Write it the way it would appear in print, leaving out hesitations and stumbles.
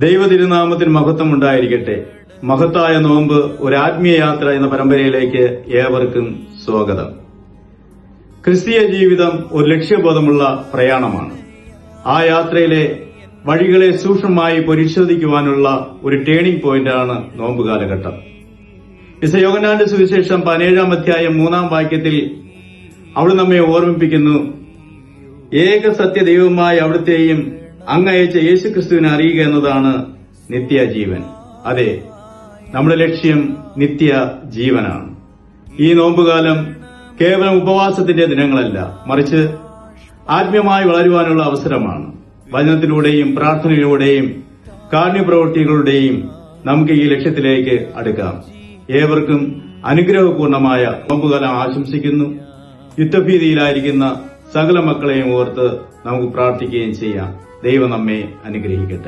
ദൈവതിരുനാമത്തിന് മഹത്വം ഉണ്ടായിരിക്കട്ടെ. മഹത്തായ നോമ്പ് ഒരു ആത്മീയ യാത്ര എന്ന പരമ്പരയിലേക്ക് ഏവർക്കും സ്വാഗതം. ക്രിസ്തീയ ജീവിതം ഒരു ലക്ഷ്യബോധമുള്ള പ്രയാണമാണ്. ആ യാത്രയിലെ വഴികളെ സൂക്ഷ്മമായി പരിശോധിക്കുവാനുള്ള ഒരു ടേണിംഗ് പോയിന്റാണ് നോമ്പ് കാലഘട്ടം. യോഹന്നാന്റെ സുവിശേഷം 17-ാം അധ്യായം 3-ാം വാക്യത്തിൽ അവിടെ നമ്മെ ഓർമ്മിപ്പിക്കുന്നു, ഏക സത്യ ദൈവമായ അവിടുത്തെയും അങ്ങയച്ച യേശുക്രിസ്തുവിനെ അറിയുക എന്നതാണ് നിത്യജീവൻ. അതെ, നമ്മുടെ ലക്ഷ്യം നിത്യ ജീവനാണ്. ഈ നോമ്പുകാലം കേവലം ഉപവാസത്തിന്റെ ദിനങ്ങളല്ല, മറിച്ച് ആത്മീയമായി വളരുവാനുള്ള അവസരമാണ്. വചനത്തിലൂടെയും പ്രാർത്ഥനയിലൂടെയും കാരുണ്യപ്രവൃത്തികളുടെയും നമുക്ക് ഈ ലക്ഷ്യത്തിലേക്ക് അടുക്കാം. ഏവർക്കും അനുഗ്രഹപൂർണമായ നോമ്പുകാലം ആശംസിക്കുന്നു. യുദ്ധഭീതിയിലായിരിക്കുന്ന സകല മക്കളെയും ഓർത്ത് നമുക്ക് പ്രാർത്ഥിക്കുകയും ചെയ്യാം. ദൈവം നമ്മെ അനുഗ്രഹിക്കട്ടെ.